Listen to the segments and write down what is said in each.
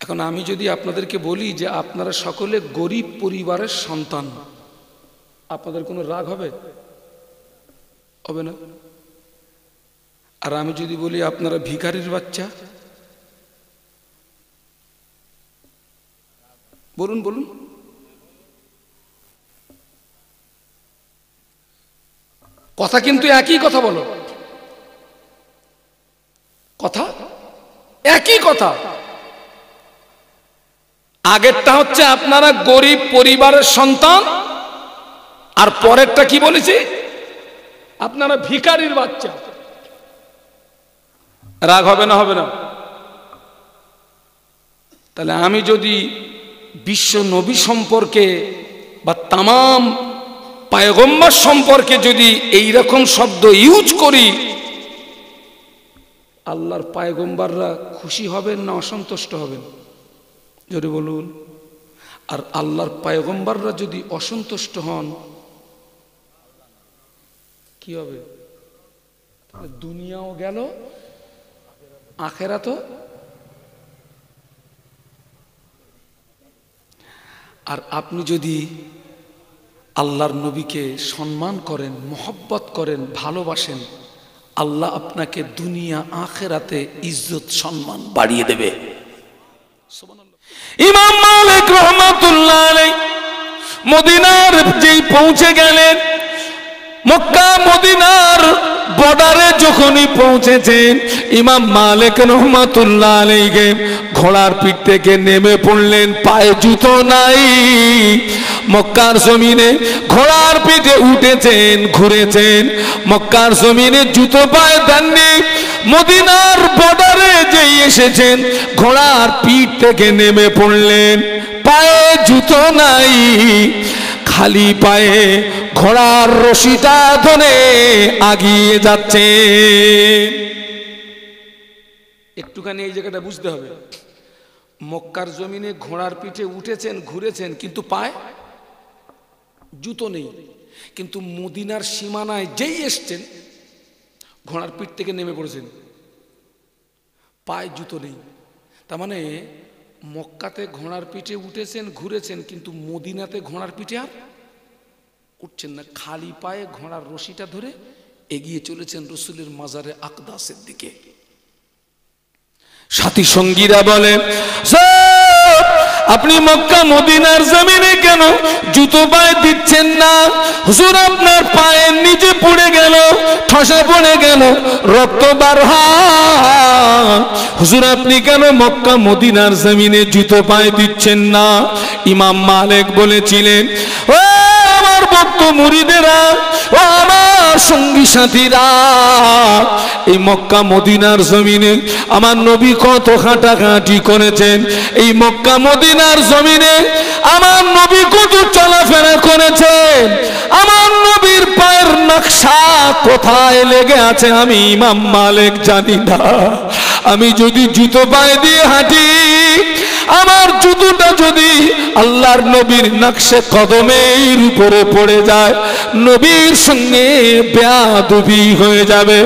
এখন আমি যদি আপনাদেরকে বলি যে আপনারা সকলে গরিব পরিবারের সন্তান, আপনাদের কোনো রাগ হবে? হবে না? আর আমি যদি বলি আপনারা ভিখারির বাচ্চা, বলুন বলুন। কথা কিন্তু একই কথা, বলো কথা একই কথা। আগেরটা হচ্ছে আপনারা গরিব পরিবারের সন্তান, আর পরেরটা কি বলেছি? আপনারা ভিখারির বাচ্চা। রাগ হবে না? হবে না? তাহলে আমি যদি বিশ্ব নবী সম্পর্কে বা তামাম পয়গম্বর সম্পর্কে যদি এই রকম শব্দ ইউজ করি, আল্লাহর পয়গম্বররা খুশি হবেন না অসন্তুষ্ট হবেন? জোরে বলুন। আর আল্লাহর পয়গম্বররা যদি অসন্তুষ্ট হন কি হবে? দুনিয়াও গেল, আখিরাতও। আর আপনি যদি আল্লাহর নবীকে সম্মান করেন, মহব্বত করেন, ভালোবাসেন, আল্লাহ আপনাকে দুনিয়া আখিরাতে ইজ্জত সম্মান বাড়িয়ে দেবে। ইমাম মালিক রহমাতুল্লাহ আলাইহি মদিনার যেই পৌঁছে গেলেন, মক্কা মদিনার বর্ডারে যখনই পৌঁছেছেন, ইমাম মালিক রহমাতুল্লাহ আলাইহি ঘোড়ার পিঠ থেকে নেমে পড়লেন। পায়ে জুতো নাই, মক্কার জমিনে ঘোড়ার পিঠে উঠেছেন, ঘুরেছেন, মক্কার জমিনে জুতো পায়ে দেননি। মদিনার বর্ডারে যেই এসেছেন, ঘোড়ার পিঠ থেকে নেমে পড়লেন, পায়ে জুতো নাই, খালি পায়ে ঘোড়ার রশিটা ধরে আগিয়ে যাচ্ছে। একটুখানি এই জায়গাটা বুঝতে হবে। মক্কার জমিনে ঘোড়ার পিঠে উঠেছেন, ঘুরেছেন, কিন্তু পায়ে জুতো নেই। কিন্তু মদিনার সীমানায় যেই এসছেন, ঘোড়ার পিঠ থেকে নেমে পড়েছেন, পায়ে জুতো নেই। তার মানে মক্কাতে ঘোড়ার পিঠে উঠেছেন, ঘুরেছেন, কিন্তু মদিনাতে ঘোড়ার পিঠে আর উঠছেন না, খালি পায়ে ঘোড়ার রশিটা ধরে এগিয়ে চলেছেন রসুলের মাজারে আকদাসের দিকে। সাথী সঙ্গীরা বলে, আপনি মক্কা মদিনার জমিনে কেন জুতো পায়ে দিচ্ছেন না? হুজুর, আপনার পায়ের নিচে পড়ে গেল, ঠসা পড়ে গেল, রক্ত বার হয়। হুজুর, আপনি কেন মক্কা মদিনার জমিনে জুতো পায়ে দিচ্ছেন না? ইমাম মালিক বলেছিলেন, ও আমার ভক্ত মুরিদেরা, ও আমার সঙ্গী সাথীরা, এই মক্কা মদিনার জমিনে আমার নবী কত হাঁটাহাঁটি করেছেন, এই মক্কা মদিনার জমিনে আমার নবী কত চলাফেরা করেছেন, আমার নবীর পায়ের নকশা কোথায় লেগে আছে আমি ইমাম মালিক জানি না। আমি যদি জুতো পায়ে দিয়ে হাঁটি, আমার জুতোটা যদি আল্লাহর নবীর নকশে কদমের উপরে পড়ে যায়, নবীর সঙ্গে বেয়াদবি হয়ে যাবে।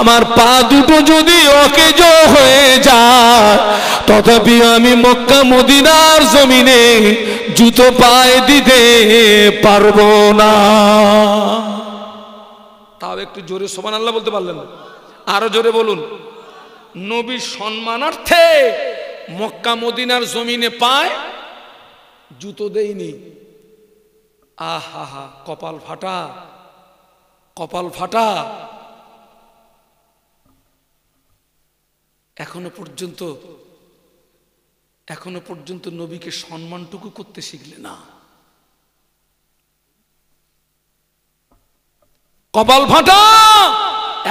আমার পা দুটো যদি অকেজ হয়ে যায়, তথাপি আমি মক্কা মদিনার জমিনে জুতো পায়ে দিতে পারবো না। তাও একটু জোরে সুবহানাল্লাহ বলতে পারলেন না? আরো জোরে বলুন। নবীর সম্মানার্থে মক্কা মদিনার জমিনে পায় জুতো দেইনি। আহা, কপাল ফাটা, কপাল ফাটা। এখনো পর্যন্ত নবীকে সম্মানটুকু করতে শিখলে না। কপাল ফাটা,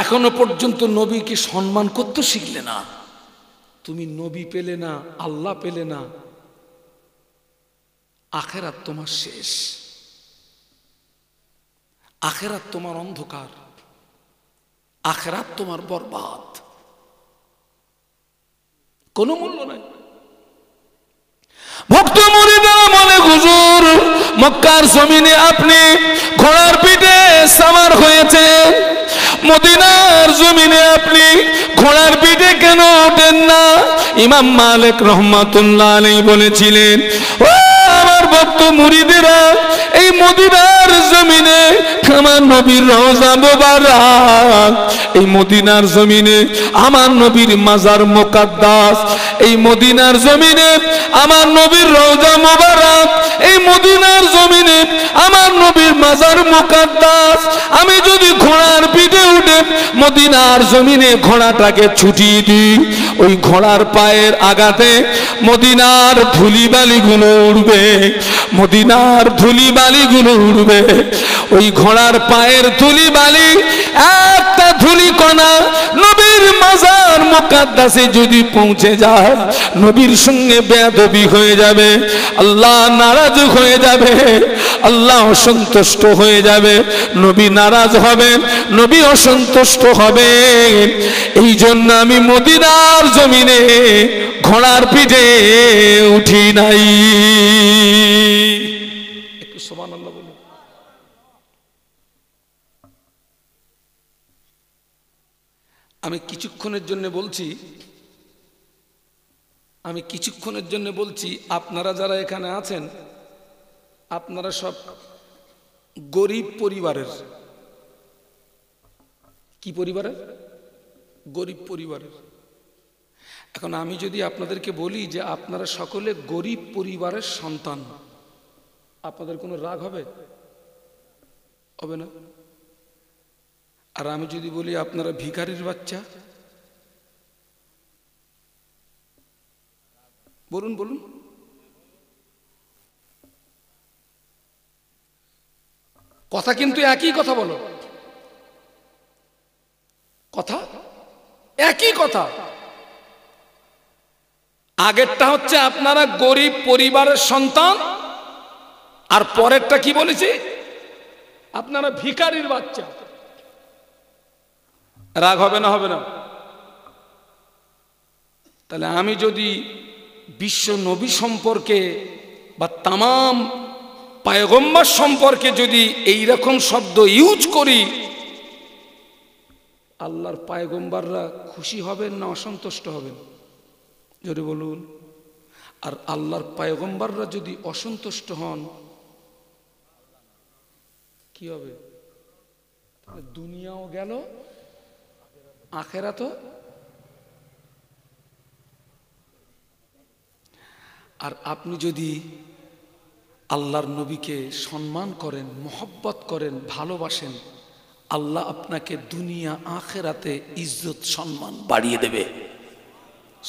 এখনো পর্যন্ত নবীকে সম্মান করতে শিখলে না। তুমি নবী পেলে না, আল্লাহ পেলে না, আখিরাত তোমার শেষ, আখিরাত তোমার অন্ধকার, আখিরাত তোমার বরবাদ, কোনো মূল্য নাই। ভক্ত মুরিদরা বলে, হুজুর, মক্কার জমিনে আপনি ঘোড়ার পিঠে সাওয়ার হয়েছে, মদিনার জমিনে আপনি ঘোড়ার পিঠে কেন ওঠেন না? ইমাম মালিক রহমাতুল্লাহ আলাইহি বলেছিলেন, ও আমার ভক্ত মুরিদেরা, এই মদিনার জমিনে আমার নবীর রওজা মোবারক, এই মদিনার জমিনে আমার নবীর মাজার মুকাদ্দাস, এই মদিনার জমিনে আমার নবীর রওজা মোবারক, এই মদিনার জমিনে আমার নবীর মাজার মুকাদ্দাস। আমি যদি ঘোড়ার পিঠে উঠে মদিনার জমিনে ঘোড়াটাকে ছুটিয়ে দিই, ওই ঘোড়ার পায়ের আঘাতে মদিনার ধুলিবালিগুলো উড়বে, মদিনার ধুলিবালিগুলো উড়বে। ওই ঘোড়ার পায়ের ধুলিবালি একটা ধুলিকণা নবীর মাজার মুকাদ্দাসে যদি পৌঁছে যায়, নবীর সঙ্গে বেয়াদবি হয়ে যাবে, আল্লাহ নারাজ হয়ে যাবে, আল্লাহ অসন্তুষ্ট হয়ে যাবে, নবী নারাজ হবেন, নবী অসন্তুষ্ট হবেন। এই জন্য আমি মদিনার জমিনে ঘোড়ার পিঠে উঠি নাই। একটু সুবহানাল্লাহ বলুন। আমি কিছুক্ষণের জন্য বলছি, আপনারা যারা এখানে আছেন, আপনারা সব গরিব পরিবারের। কি পরিবারের? গরিব পরিবারের। এখন আমি যদি আপনাদেরকে বলি যে আপনারা সকলে গরিব পরিবারের সন্তান, আপনাদের কোনো রাগ হবে? হবে না? আর আমি যদি বলি আপনারা ভিখারির বাচ্চা, বলুন বলুন। কথা কিন্তু একই কথা, বলো কথা একই কথা। আগেরটা হচ্ছে আপনারা গরিব পরিবারের সন্তান, আর পরেরটা কি বলেছি? আপনারা ভিখারির বাচ্চা। রাগ হবে না? হবে না? তাহলে আমি যদি বিশ্ব নবী সম্পর্কে বা তামাম পয়গম্বর সম্পর্কে যদি এই রকম শব্দ ইউজ করি, আল্লাহর পয়গম্বররা খুশি হবেন না অসন্তুষ্ট হবেন? জোরে বলুন। আর আল্লাহর পয়গম্বররা যদি অসন্তুষ্ট হন, কি হবে? দুনিয়াও গেল, আখিরাতও। আর আপনি যদি আল্লাহর নবীকে সম্মান করেন, মহব্বত করেন, ভালোবাসেন, আল্লাহ আপনাকে দুনিয়া আখিরাতে ইজ্জত সম্মান বাড়িয়ে দেবে।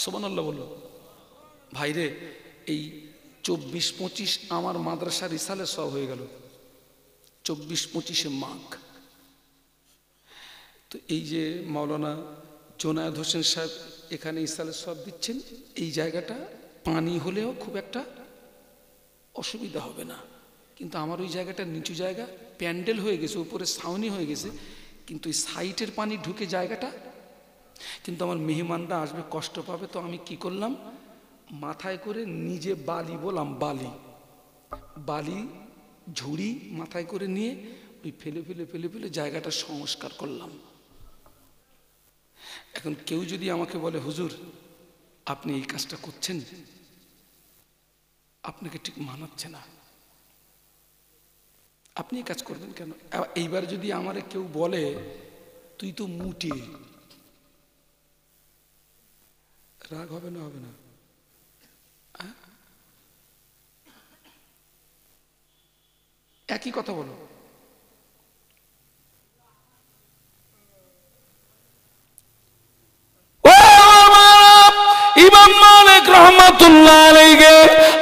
সুবহানাল্লাহ বলল। ভাইরে, এই 24-25 আমার মাদ্রাসার ইসালে সব হয়ে গেল, 24-25 মাঘ। তো এই যে মাওলানা জোনায়েদ হোসেন সাহেব এখানে ইসালে সব দিচ্ছেন, এই জায়গাটা পানি হলেও খুব একটা অসুবিধা হবে না। কিন্তু আমার ওই জায়গাটা নিচু জায়গা, প্যান্ডেল হয়ে গেছে, উপরে ছাউনি হয়ে গেছে, কিন্তু এই সাইটের পানি ঢুকে জায়গাটা, কিন্তু আমার মেহমানরা আসবে, কষ্ট পাবে। তো আমি কি করলাম, মাথায় করে নিজে বালি বললাম, বালি ঝুড়ি মাথায় করে নিয়ে ওই ফেলে ফেলে ফেলে ফেলে জায়গাটা সংস্কার করলাম। এখন কেউ যদি আমাকে বলে, হুজুর আপনি এই কাজটা করছেন, আপনাকে ঠিক মানাচ্ছে না, আপনি এই কাজ করবেন কেন? এইবার যদি আমারে কেউ বলে, তুই তো মুটি, রাগ হবে না? হবে না? একই কথা বলো। ইমাম মালিক রহমাতুল্লাহ আলাইহি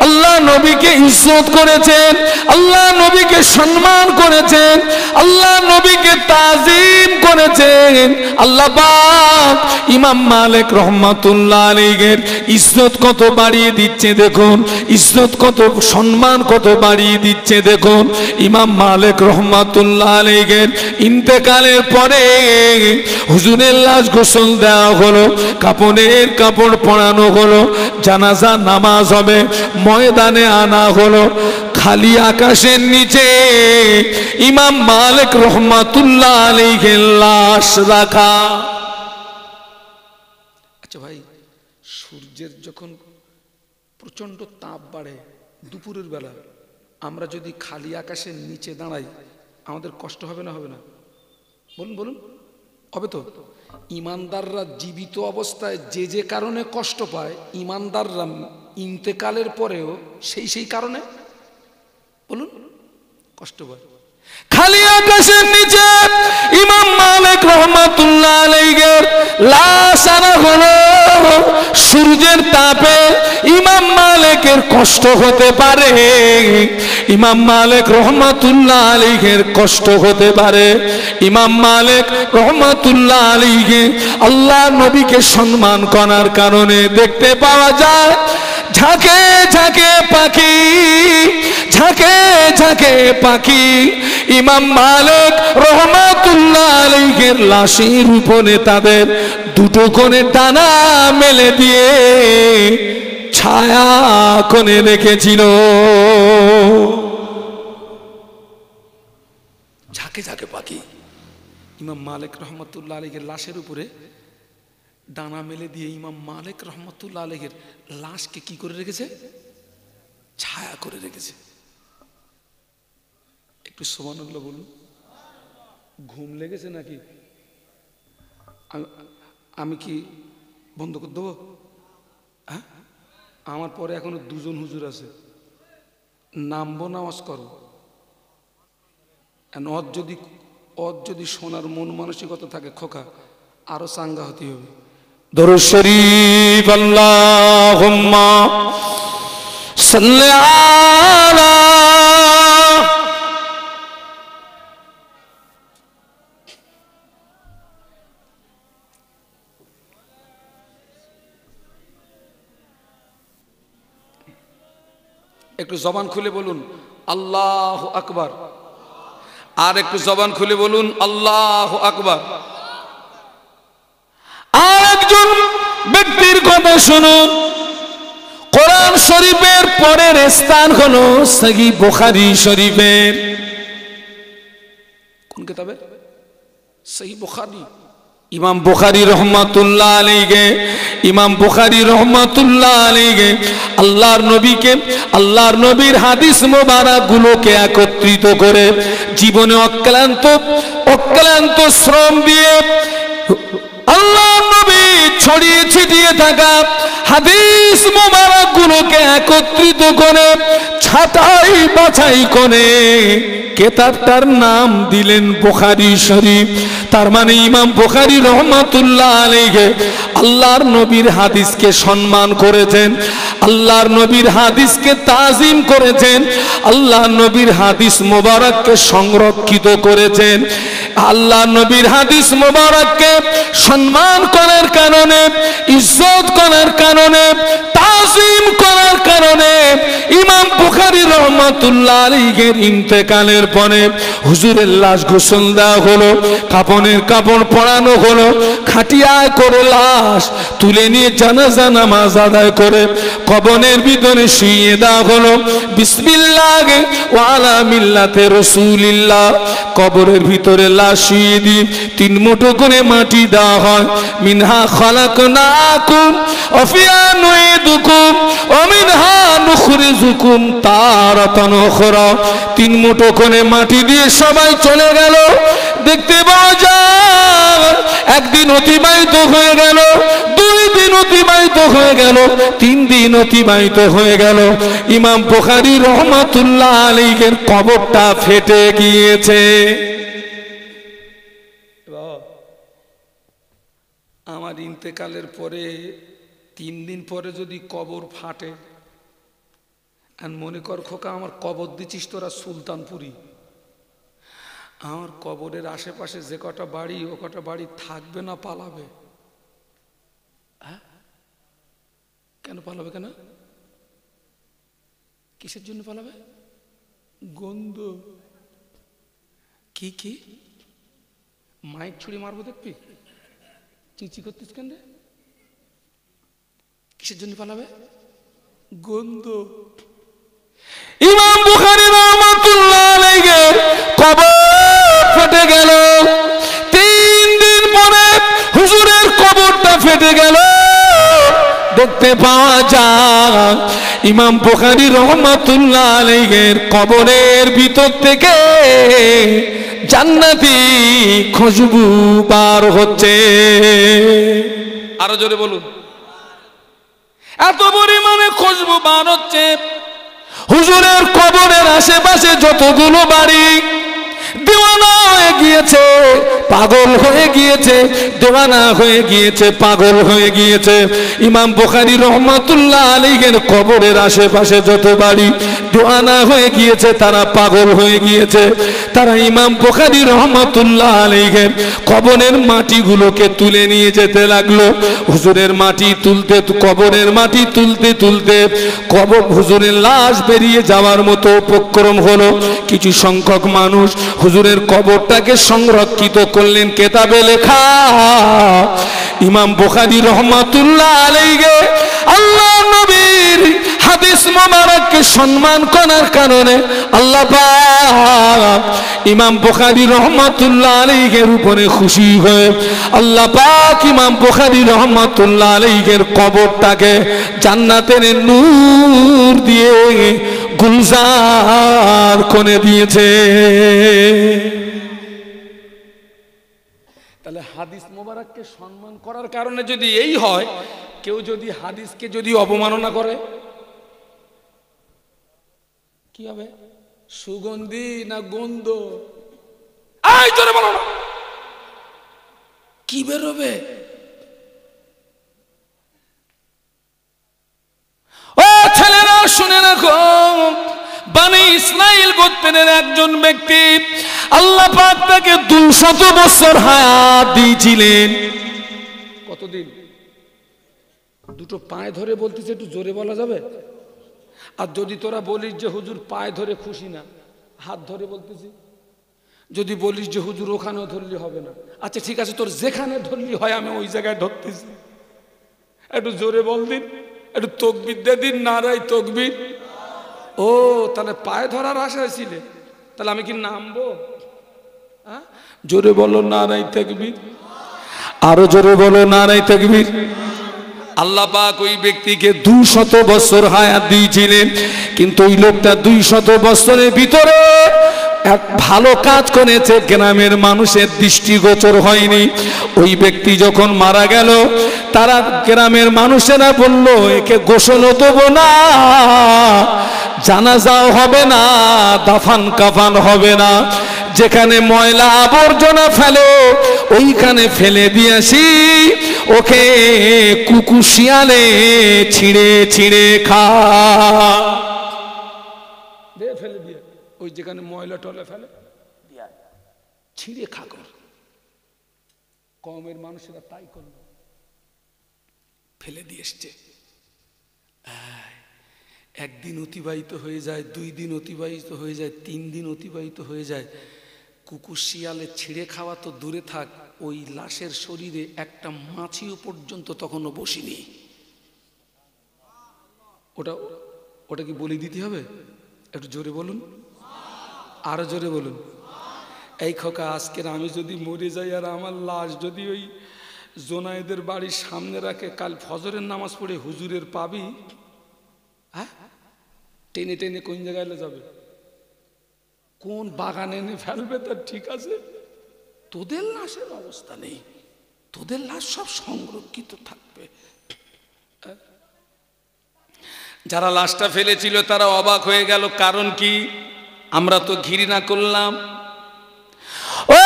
আল্লাহ নবীকে ইজ্জত করেছেন, আল্লাহ নবীকে সম্মান করেছেন, আল্লাহ নবীকে তাজিম করেছেন। আল্লাহ পাক ইমাম মালিক রহমাতুল্লাহ আলাইহির ইজ্জত কত বাড়িয়ে দিচ্ছে দেখুন, ইজ্জত কত, সম্মান কত বাড়িয়ে দিচ্ছে দেখুন। ইমাম মালিক রহমাতুল্লাহ আলাইহির ইন্তেকালের পরে হুজুরের লাশ গোসল দেওয়া হলো, কাপড়ের কাপড় পরানো হলো, জানাজা নামাজ হবে, ময়দানে আনা হলো, খালি আকাশের নিচে ইমাম মালিক রহমাতুল্লাহ আলাইহির লাশ রাখা। আচ্ছা ভাই, সূর্যের যখন প্রচন্ড তাপ বাড়ে দুপুরের বেলা, আমরা যদি খালি আকাশের নিচে দাঁড়াই আমাদের কষ্ট হবে না হবে না? বলুন বলুন, হবে তো? ইমানদাররা জীবিত অবস্থায় যে যে কারণে কষ্ট পায়, ইমানদাররা ইন্তেকালের পরেও সেই কারণে বলুন কষ্ট পায়। খালি আকাশের নিচে ইমাম মালিক রহমাতুল্লাহ আলাইহির লাশ আনা হলো। সূর্যের তাপে ইমাম মালিকের কষ্ট হতে পারে, ইমাম মালিক রহমাতুল্লাহ আলাইহির কষ্ট হতে পারে। ইমাম মালিক রহমাতুল্লাহ আলাইহি আল্লাহ নবীকে সম্মান করার কারণে দেখতে পাওয়া যায় ঝাঁকে ঝাঁকে পাখি, ঝাঁকে ঝাঁকে পাখি ইমাম মালিক রহমাতুল্লাহ আলাইহির লাশের উপরে তাদের দুটো কোণে ডানা মেলে দিয়ে ছায়া কোণে রেখেছিল। ঝাঁকে ঝাঁকে পাখি ইমাম মালিক রহমাতুল্লাহ আলাইহির লাশের উপরে ডানা মেলে দিয়ে ইমাম মালিক রহমাতুল্লাহ আলাইহির লাশকে কি করে রেখেছে? ছায়া করে রেখেছে। একটু সুবহানাল্লাহ বলুন। ঘুম লেগেছে নাকি? আমি কি বন্ধ করে দেবো? হ্যাঁ, আমার পরে এখনো দুজন হুজুর আছে, নামবো নামাজ করো। ওর যদি শোনার মন মানসিকতা থাকে খোকা, আরো চাঙ্গা হতে হবে। দরুদ শরীফ আল্লাহুম্মা সাল্লি আলা। একটু জবান খুলে বলুন আল্লাহু আকবার। আর একটু জবান খুলে বলুন আল্লাহু আকবার। আর একজন ব্যক্তির কথা শুনুন। কোরআন শরীফের পরের স্থান হলো সহিহ বুখারী শরীফের। কোন কিতাবে? সহিহ বুখারী। ইমাম বুখারী রহমাতুল্লাহ আলাইহি, ইমাম বুখারী রহমাতুল্লাহ আলাইহি আল্লাহর নবীকে, আল্লাহর নবীর হাদিস মোবারক গুলোকে একত্রিত করে জীবনে অক্লান্ত শ্রম দিয়ে আল্লাহর নবী ছড়িয়ে ছিটিয়ে থাকা হাদিস মোবারক গুলোকে একত্রিত করে ছাঁটাই বাছাই করে কিতাবটার নাম দিলেন বুখারী শরীফ। তার মানে ইমাম বুখারী রহমাতুল্লাহ আলাইহি আল্লাহর নবীর হাদিসকে সম্মান করেছেন, আল্লাহর নবীর হাদিসকে তাজিম করেছেন, আল্লাহর নবীর হাদিস মোবারককে সংরক্ষিত করেছেন। আল্লাহর নবীর হাদিস মোবারককে সম্মান করার কারণে, ইজ্জত করার কারণে, তাজিম করার কারণে ইমাম বুখারী রহমাতুল্লাহ আলাইহির ইন্তেকালের পরে হুজুরের লাশ গোসল দেওয়া হলো, কাফনের কাপড় পরানো হলো, খাটিয়ায় করে লাশ তুলে নিয়ে জানাজা নামাজ আদায় করে কবরের ভিতরে শুইয়ে দেওয়া হলো। বিসমিল্লাহ ওয়া আলা মিল্লাতে রাসূলিল্লাহ। কবরের ভিতরে লাশ শুইয়ে দিয়ে 3 মুঠো করে মাটি দেওয়া হয়। মিনহা খালাকনাকুম ওয়া ফিহা নুঈদুকুম ওয়া মিনহা নুখরিজুকুম তারাতান উখরা। 3 মুঠো করে মাটি দিয়ে সবাই চলে গেল। দেখতে পাওয়া যায় একদিন অতিবাহিত হয়ে গেল, 2 দিন অতিবাহিত হয়ে গেল, 3 দিন অতিবাহিত হয়ে গেল। ইমাম বুখারী রহমাতুল্লাহ আলাইহির কবরটা ফেটে গিয়েছে। আমার ইন্তেকালের পরে 3 দিন পরে যদি কবর ফাটে, আর মনে কর খোকা আমার কবর দিচ্ছিস তোরা সুলতানপুরি, আমার কবরের আশেপাশে যে কটা বাড়ি, ও কটা বাড়ি থাকবে না পালাবে? হ্যাঁ, কেন পালাবে? কেন, কিসের জন্য পালাবে? গন্ধ। কি মাইক ছুড়ে মারবো দেখবি? চিচি করতিস কেন রে? কিসের জন্য পালাবে? গন্ধ। ইমাম বুখারী রাহমাতুল্লাহ আলাইহি কবর ফেটে গেল। 3 দিন পরে হুজুরের কবরটা ফেটে গেল। দেখতে পাওয়া যায় ইমাম বুখারী রাহমাতুল্লাহ আলাইহির কবরের ভিতর থেকে জান্নাতি খুশবু বার হচ্ছে। আরো জোরে বলুন। এত পরিমাণে খুশবু বার হচ্ছে। হুজুরের কবরের আশেপাশে যতগুলো বাড়ি দেওয়ানা হয়ে গিয়েছে, পাগল হয়ে গিয়েছে, দেওয়ানা হয়ে গিয়েছে, পাগল হয়ে গিয়েছে। ইমাম বুখারী রাহমাতুল্লাহ আলাইহির কবরের আশেপাশে যত বাড়ি দেওয়ানা হয়ে গিয়েছে, তারা পাগল হয়ে গিয়েছে। তারা ইমাম বুখারী রাহমাতুল্লাহ আলাইহির কবরের মাটিগুলোকে তুলে নিয়ে যেতে লাগলো। হুজুরের মাটি তুলতে, কবরের মাটি তুলতে তুলতে কবর হুজুরের লাশ বেরিয়ে যাওয়ার মতো উপক্রম হলো। কিছু সংখ্যক মানুষ হুজুরের কবরটাকে সংরক্ষিত করলেন। কেতাবে লেখা ইমাম বুখারী রাহমাতুল্লাহ আলাইহি আল্লাহ নবীর হাদিস মোবারককে সম্মান করার কারণে আল্লাহ পাক ইমাম বুখারী রাহমাতুল্লাহ আলাইহির উপরে খুশি হয়ে আল্লাহ পাক ইমাম বুখারী রাহমাতুল্লাহ আলাইহির কবরটাকে জান্নাতের নূর দিয়ে গুলজার করে দিয়েছে। তাহলে হাদিস মোবারককে সম্মান করার কারণে যদি এই হয়, কেউ যদি হাদিসকে যদি অবমাননা করে কি হবে? সুগন্ধি না গন্ধ? এই জোরে বলো না, কি বেরোবে? ও ছেলেরা শুনে রাখো, বনি ইসরাইল গোত্রের একজন ব্যক্তি আল্লাহ পাক তাকে 200 বছর হায়াত দিয়েছিলেন। কতদিন? দুটো পায়ে ধরে বলতেছে, একটু জোরে বলা যাবে? আর যদি তোরা বলিস যে হুজুর পায়ে ধরে খুশি না, হাত ধরে বলতেছি। যদি বলিস যে হুজুর ওখানেও ধরলি হবে না, আচ্ছা ঠিক আছে, তোর যেখানে ধরলি হয় আমি ওই জায়গায় ধরতেছি। একটু জোরে বল দিন, একটু তকবীর দে দিন, নারায়ে তাকবীর। ও তাহলে পায়ে ধরার আশায় ছিলে, তাহলে আমি কি নামবো? জোরে বলো নারায়ে তাকবীর, আরো জোরে বলো নারায়ে তাকবীর। আল্লাহ পাক ওই ব্যক্তিকে 200 বছর হায়াত দিয়েছিলেন, কিন্তু ওই লোকটা 200 বছরের ভিতরে এক ভালো কাজ করেছে, গ্রামের মানুষের দৃষ্টিগোচর হয়নি। ওই ব্যক্তি যখন মারা গেল, তারা গ্রামের মানুষেরা বলল একে গোসলও দেবো না, জানাজাও হবে না, দাফন কাফন হবে না, যেখানে ময়লা আবর্জনা ফেলে ওইখানে ফেলে দিয়েছি, ওকে কুকুর শিয়ালে ছিঁড়ে ছিঁড়ে খা দে, ফেলে দিয়ে ওই যেখানে ময়লা টলে ফেলে ছিঁড়ে খা কর। কমের মানুষেরা তাই করল, ফেলে দিয়ে এসছে। একদিন অতিবাহিত হয়ে যায়, 2 দিন অতিবাহিত হয়ে যায়, 3 দিন অতিবাহিত হয়ে যায়। কুকুর শিয়ালে ছিঁড়ে খাওয়া তো দূরে থাক, ওই লাশের শরীরে একটা মাছিও পর্যন্ত তখনও বসিনি। ওটা কি বলি দিতে হবে? একটু জোরে বলুন, আরো জোরে বলুন। এই খোকা, আজকের আমি যদি মরে যাই আর আমার লাশ যদি ওই জোনায়েদের বাড়ির সামনে রাখে, কাল ফজরের নামাজ পড়ে হুজুরের পাবি? হ্যাঁ, টেনে টেনে কোন জায়গায় যাবে, কোন বাগানে এনে ফেলবে? তার ঠিক আছে, তোদের লাশের অবস্থা নেই, তোদের লাশ সব সংরক্ষিত থাকবে। যারা লাশটা ফেলেছিল তারা অবাক হয়ে গেল, কারণ কি? আমরা তো ঘৃণা করলাম। ও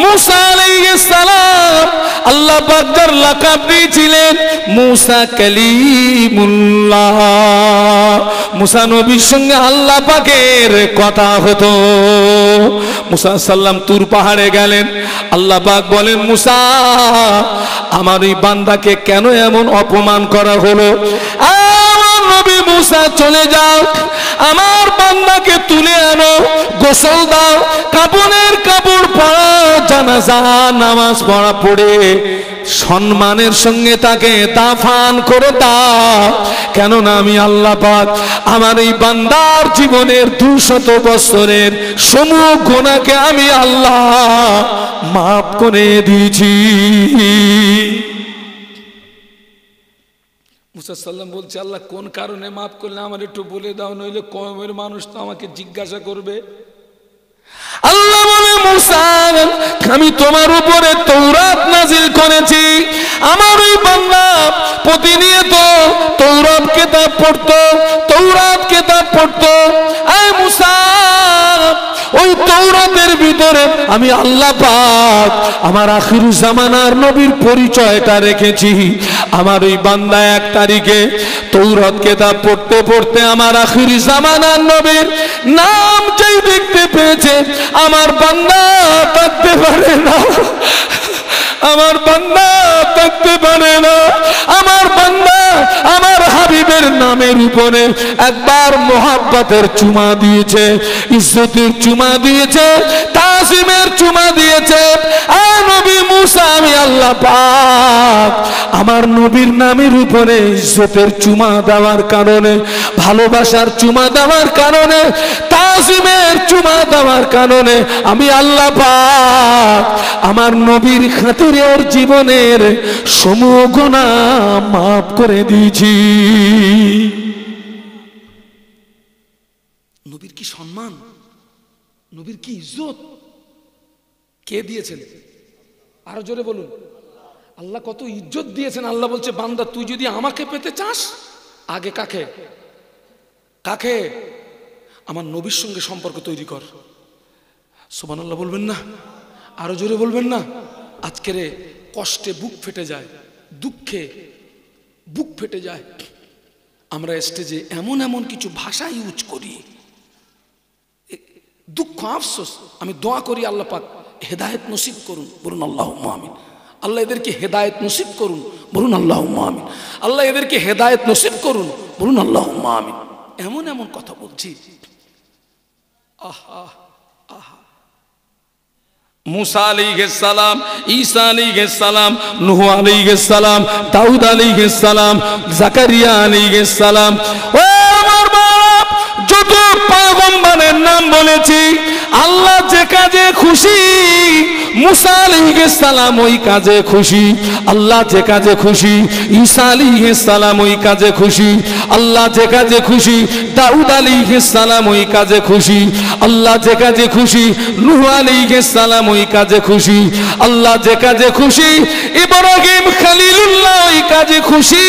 মুসা আলাইহিস সালাম, আল্লাহ পাক যার লাকাব দিয়েছিলেন মুসা কালিমুল্লাহ, মুসা নবীর সঙ্গে আল্লাহ পাকের কথা হতো। মুসা সাল্লাম তুর পাহাড়ে গেলেন, আল্লাহ পাক বলেন মুসা, আমার এই বান্দাকে কেন এমন অপমান করা হলো? আমার নবী মুসা চলে যাও, আমার বান্দাকে তুলে আনো, গোসল দাও, কাপড়ের কাপড় পরা, জানাজা নামাজ পড়া পড়ে সম্মানের সঙ্গে তাকে দাফন করে দাও, কেননা আমি আল্লাহ পাক আমার এই বান্দার জীবনের 200 বছরের সমূহ গুনাহকে আমি আল্লাহ মাফ করে দিয়েছি। মুসা সাল্লাম বলছে, আল্লাহ কোন কারণে মাফ করলে আমার একটু বলে দাও, নইলে কওমের মানুষ তো আমাকে জিজ্ঞাসা করবে। আল্লাহ বলে, মুসা আমি তোমার উপরে তৌরাত নাজিল করেছি, আমার ওই বান্দা প্রতিনিয়ত তৌরাত কিতাব পড়তো, তৌরাত কিতাব পড়তো। আয় মুসা, ওই তৌরাতের ভিতরে আমি আল্লাহ পাক আমার আখির জামানার নবীর পরিচয়টা রেখেছি। আমার ওই বান্দা 1 তারিখে তৌরাত কিতাব পড়তে পড়তে আমার আখির জামানার নবীর নাম যেই দেখতে পেয়েছে, আমার বান্দা থাকতে পারে না, আমার বান্দা থাকতে পারে না। আমার বান্দা আমার হাবিবের নামের উপরে একবার মোহাব্বতের চুমা দিয়েছে, ইজ্জতের চুমা দিয়েছে, তাজিমের চুমা দিয়েছে। আর নবী মুসা আমি আল্লাহ পাক আমার নবীর নামের উপরে ইজ্জতের চুমা দেওয়ার কারণে, ভালোবাসার চুমা দেওয়ার কারণে, তাজিমের চুমা দেওয়ার কারণে আমি আল্লাহ পাক আমার নবীর খাতিরে ওর জীবনের সমূহ গুনাহ মাফ করে দিয়েছি। নবীর কি সম্মান, নবীর কি ইজ্জত কে দিয়েছেন? আরো জোরে বলুন, আল্লাহ কত ইজ্জত দিয়েছেন। আল্লাহ বলছে, বান্দা তুই যদি আমাকে পেতে চাস, আগে কাকে কাকে? আমার নবীর সঙ্গে সম্পর্ক তৈরি কর। সুবহানাল্লাহ বলবেন না? আরো জোরে বলবেন না? আজকের কষ্টে বুক ফেটে যায়, দুঃখে বুক ফেটে যায়, আমরা স্টেজে এমন এমন কিছু ভাষা ইউজ করি, দুঃখ আফসোস। আমি দোয়া করি আল্লাহ পাক হেদায়েত নসিব করুন, বলুন আল্লাহুম্মা আমিন। আল্লাহ এদেরকে হেদায়েত নসিব করুন, বলুন আল্লাহুম্মা আমিন। আল্লাহ এদেরকে হেদায়েত নসিব করুন, বলুন আল্লাহুম্মা আমিন। এমন এমন কথা বলছি, আহা আহা। মুসা আলাইহিস সালাম, ঈসা আলাইহিস সালাম, নূহ আলাইহিস সালাম, দাউদ আলাইহিস সালাম, জাকারিয়া আলাইহিস সালাম, ও আমার বাপ, যত পয়গম্বরের নাম বলেছি, আল্লাহ যে কাজে খুশি মুসা আলাইহিস সালাম ওই কাজে খুশি, আল্লাহ যে কাজে খুশি ঈসা আলাইহিস সালাম ওই কাজে খুশি, আল্লাহ যে কাজে খুশি দাউদ আলাইহিস সালাম ওই কাজে খুশি, আল্লাহ যে কাজে খুশি নূহ আলাইহিস সালাম ওই কাজে খুশি, আল্লাহ যে কাজে খুশি ইব্রাহিম খলিলুল্লাহ ওই কাজে খুশি।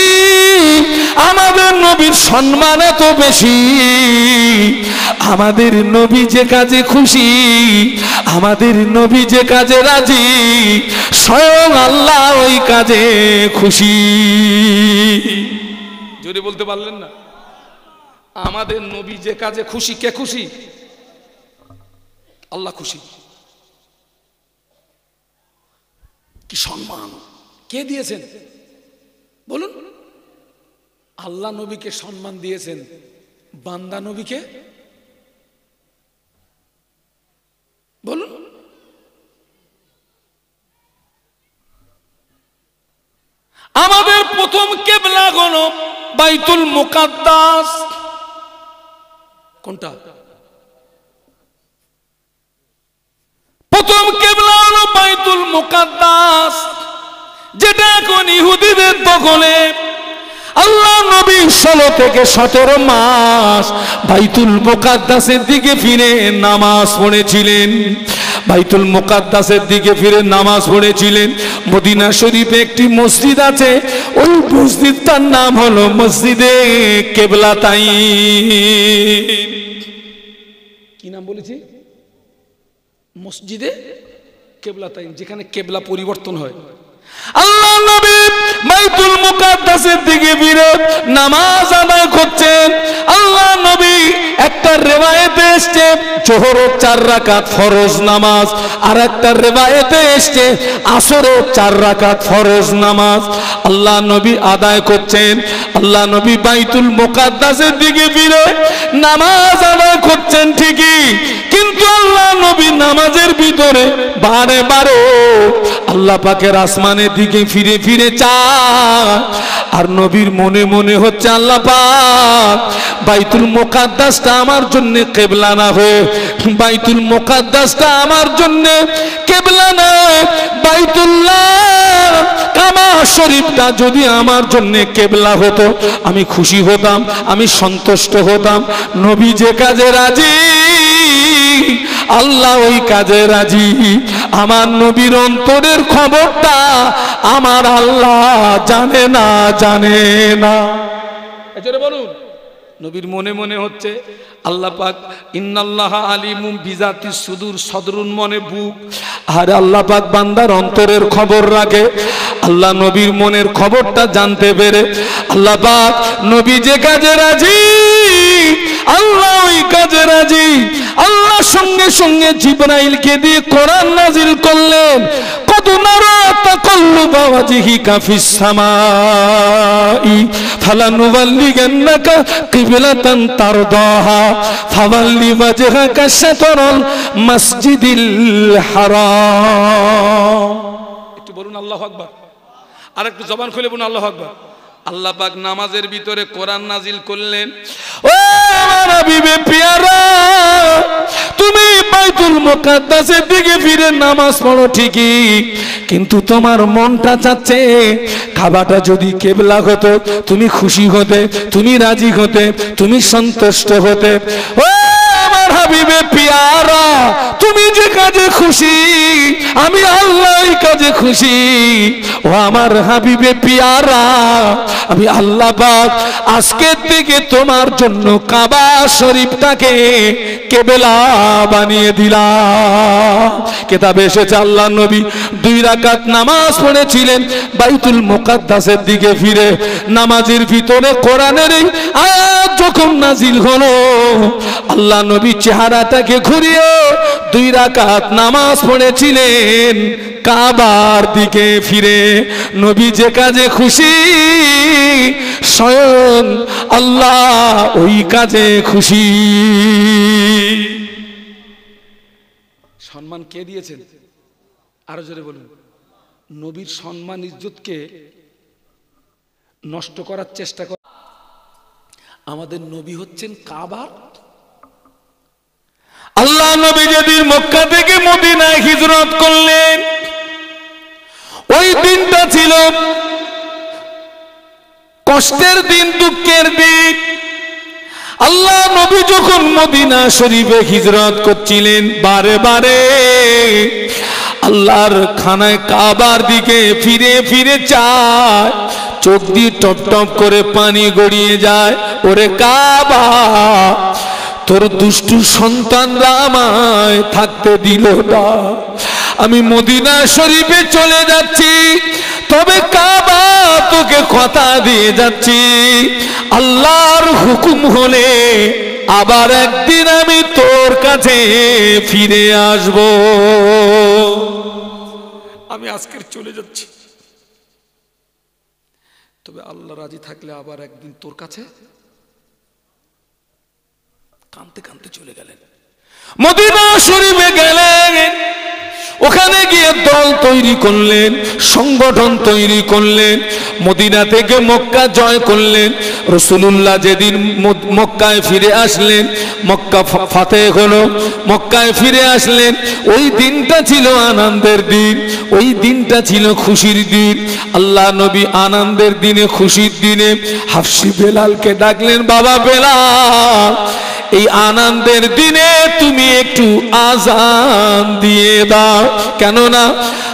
আমাদের নবীর সম্মান এত বেশি, আমাদের নবী যে কাজে খুশি, আমাদের নবী যে কাজে রাজি, স্বয়ং আল্লাহ ওই কাজে খুশি। যদি বলতে পারলেন না, আমাদের নবী যে কাজে খুশি, কে খুশি? আল্লাহ খুশি। কি সম্মান কে দিয়েছেন বলুন? আল্লাহ নবীকে সম্মান দিয়েছেন, বান্দা নবীকে বলুন। আমাদের প্রথম কিবলা হলো বাইতুল মুকাদ্দাস। কোনটা? প্রথম কিবলা হলো বাইতুল মুকাদ্দাস, যেটা এখন ইহুদিদের দখলে। আল্লাহ নবী 16 থেকে 17 মাস বাইতুল মুকাদ্দাসের দিকে ফিরে নামাজ পড়েছিলেন, বাইতুল মুকাদ্দাসের দিকে ফিরে নামাজ পড়েছিলেন। মদিনা শরীফে একটি মসজিদ আছে, ওই মসজিদটার নাম হলো মসজিদে কিবলাতাইন। কি নাম বলেছি? মসজিদে কিবলাতাইন, যেখানে কিবলা পরিবর্তন হয়। আল্লাহ নবী বাইতুল মুকাদ্দাসের দিকে ফিরে নামাজ আদায় করছেন। আল্লাহ নবী একটা রিওয়ায়েতে এসেছে জোহরের 4 রাকাত ফরজ নামাজ, আর একটা রিওয়ায়েতে এসেছে আসরের 4 রাকাত ফরজ নামাজ আল্লাহ নবী আদায় করছেন। আল্লাহ নবী বাইতুল মুকাদ্দাসের দিকে ফিরে নামাজ আদায় করছেন ঠিকই, কিন্তু আল্লাহ নবী নামাজের ভিতরে বারে বারে আল্লাহ পাকের আসমানের দিকে ফিরে ফিরে চায় আর নবীর মনে মনে হচ্ছে আল্লাহ পাক বাইতুল মুকাদ্দাসটা আমার জন্য কিবলা না হয়ে বাইতুল মুকাদ্দাসটা আমার জন্য কিবলা না বাইতুল্লাহ কাবা শরীফটা যদি আমার জন্য কিবলা হতো আমি খুশি হতাম, আমি সন্তুষ্ট হতাম। নবী যে কাজে রাজি আল্লাহ ওই কাজে রাজি। আমার নবীর অন্তরের খবরটা আমার আল্লাহ জানে না, জানে না। এজন্য বলুন নবীর মনে মনে হচ্ছে আল্লাহ পাক ইন্নাল্লাহ আলিমুম বিজাতিস সুদূর, সদরুন মনে বুক। আর আল্লাহ পাক বান্দার অন্তরের খবর রাখে। আল্লাহ নবীর মনের খবরটা জানতে পেরে আল্লাহ পাক নবী যে কাজে রাজি আল্লাহ ওই কাজে রাজি। আল্লাহ সঙ্গে সঙ্গে জিবরাইলকে দিয়ে কোরআন নাজিল করলেন। কদ নারা তাকাল্লুবা ওয়াজহিকা ফিস সামাই ফালানুওয়াল্লিয়ান্নাকা কিবলাতান তারদাহা ফাওয়াল্লি ওয়াজহাকা শাতরাল মাসজিদিল হারাম। একটু বলুন আল্লাহু আকবার, আর একটু জবান খুলে বলুন আল্লাহু আকবার। আল্লাহ পাক নামাজের ভিতরে কোরআন নাজিল করলেন। ও আমার হাবিবে পিয়ারা, তুমি বাইতুল মুকাদ্দাসের দিকে ফিরে নামাজ পড়ো ঠিকই, কিন্তু তোমার মনটা চাচ্ছে কাবাটা যদি কিবলা হতো তুমি খুশি হতে, তুমি রাজি হতে, তুমি সন্তুষ্ট হতে। ও আমার হাবিবে পিয়ারা, তুমি যে কাজে খুশি আমি আল্লাহ ওই কাজে খুশি। ও আমার হাবিবে পিয়ারা, আমি আল্লাহ পাক আজকের থেকে তোমার জন্য কাবা শরীফটাকে কিবলা বানিয়ে দিলাম। কিতাবে এসেছে আল্লাহ নবী 2 রাকাত নামাজ পড়েছিলেন বাইতুল মুকাদ্দাসের দিকে ফিরে। নামাজের ভিতরে কোরআনের এই আয়াত যখন নাজিল হলো আল্লাহ নবী চেহারাটাকে ঘুরিয়ে 2 রাকাত নামাজ পড়েছিলেন কাবার দিকে ফিরে। নবী যে কাজে খুশি স্বয়ং আল্লাহ ওই কাজে খুশি। সম্মান কে দিয়েছেন? আরো জোরে বলুন। নবীর সম্মান ইজ্জতকে নষ্ট করার চেষ্টা কর। আমাদের নবী হচ্ছেন কাবার। আল্লাহ নবী যেদিন মক্কা থেকে মদিনায় হিজরত করলেন ওই দিনটা ছিল কষ্টের দিন, দুঃখের দিন। আল্লাহ নবী যখন মদিনা শরীফে হিজরত করছিলেন বারে বারে আল্লাহর খানায় কাবার দিকে ফিরে ফিরে চায়, চোখ দিয়ে টপ টপ করে পানি গড়িয়ে যায়। ওরে কাবা, তোর দুষ্টু সন্তানরা আমায় থাকতে দিল না, আমি মদিনা শরীফে চলে যাচ্ছি, তবে কাবা তোকে কথা দিয়ে যাচ্ছি আল্লাহর হুকুম হলে আবার একদিন আমি তোর কাছে ফিরে আসব। আমি আজকে চলে যাচ্ছি, তবে আল্লাহ রাজি থাকলে আবার একদিন তোর কাছে। কাঁদতে কাঁদতে চলে গেলেন, মদিনা শরীফে গেলেন। ওখানে গিয়ে দল তৈরি করলেন, সংগঠন তৈরি করলেন, মদিনা থেকে মক্কা জয় করলেন। রাসূলুল্লাহ যেদিন মক্কায় ফিরে আসলেন, মক্কা ফাতেহ হলো, মক্কায় ফিরে আসলেন, ওই দিনটা ছিল আনন্দের দিন, ওই দিনটা ছিল খুশির দিন। আল্লাহ নবী আনন্দের দিনে, খুশির দিনে হাফসি বেলালকে ডাকলেন, বাবা বেলাল, এই আনন্দের দিনে তুমি একটু আজান দিয়ে দাও, কেননা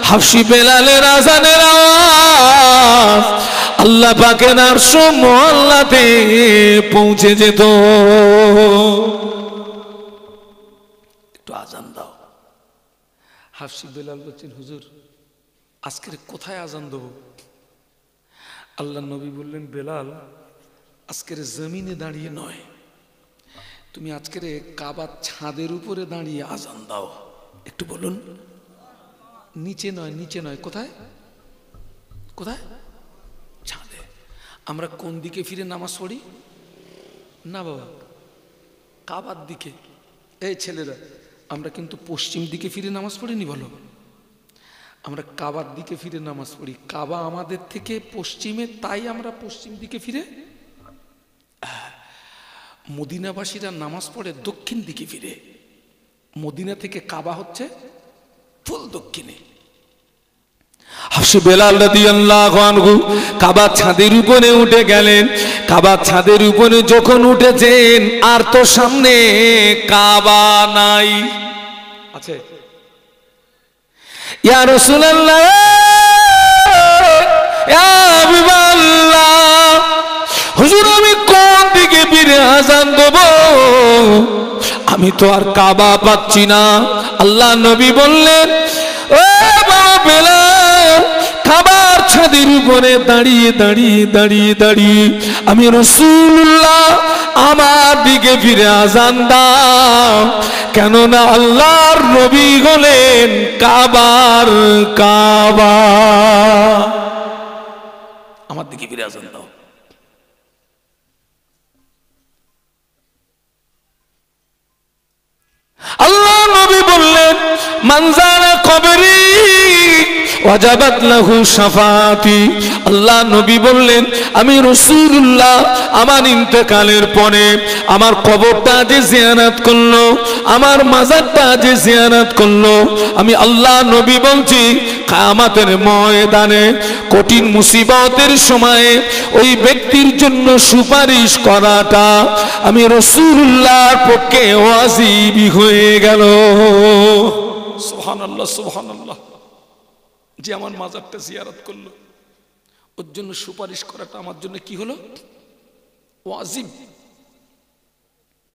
হাফসি বেলালের আজানের আওয়াজ আল্লাহ পাকের আরশ মহল্লাতে পৌঁছে যেত। একটু আজান দাও। হাফসি বেলাল বলছেন, হুজুর আজকের কোথায় আজান দেব? আল্লাহ নবী বললেন, বেলাল আজকের জমিনে দাঁড়িয়ে নয়, তুমি আজকের কাবার ছাদের উপরে দাঁড়িয়ে আজান দাও। একটু বলুন, নিচে নয়, নিচে নয়, কোথায়? কোথায়? ছাদে। আমরা কোন দিকে ফিরে নামাজ পড়ি? না বাবা, কাবার দিকে। এই ছেলেরা, আমরা কিন্তু পশ্চিম দিকে ফিরে নামাজ পড়িনি, বলো। আমরা কাবার দিকে ফিরে নামাজ পড়ি, কাবা আমাদের থেকে পশ্চিমে, তাই আমরা পশ্চিম দিকে ফিরে। মদিনাবাসীরা নামাজ পড়ে দক্ষিণ দিকে ফিরে, মদিনা থেকে কাবা হচ্ছে ফুল দক্ষিণে। হাফসে বেলাল রাদিয়াল্লাহু আনহু কাবা ছাদের উপরে উঠে গেলেন। কাবা ছাদের উপরে যখন উঠেছেন, আর তো সামনে কাবা নাই। আছে ইয়া রাসূলুল্লাহ, ইয়া হাবিবাল্লাহ, হুজুর আমি কোন দিকে ফিরে আযান দেব? আমি তো আর কাবা পাচ্ছি না। আল্লাহ নবী বললেন, ও বাবা বেলাল, কাবার ছাদের উপরে দাঁড়িয়ে দাঁড়িয়ে দাঁড়িয়ে দাঁড়িয়ে আমি রাসূলুল্লাহ আমার দিকে ফিরে আযান দাও, কেননা আল্লাহর নবী হলেন কাবার কাবা। আমার দিকে ফিরে আযান দাও। আল্লাহ নবী বললেন, মান যারা কবরি ওয়াজাবাত লাহু শাফাআতি। আল্লাহ নবী বললেন, আমি রাসূলুল্লাহ আমার ইন্তেকালের পরে আমার কবরটা যে জিয়ারত করলো, আমার মাজারটা যে জিয়ারত করলো, আমি আল্লাহ নবী বলছি কিয়ামতের ময়দানে কঠিন মুসিবতের সময়ে ওই ব্যক্তির জন্য সুপারিশ করাটা আমি রাসূলুল্লাহর পক্ষে ওয়াজিব হয়ে গেল। সুবহানাল্লাহ, সুবহানাল্লাহ। যে আমার মাজারটা জিয়ারত করলো, ওর জন্য সুপারিশ করাটা আমার জন্য কি হলো? ওয়াজিব।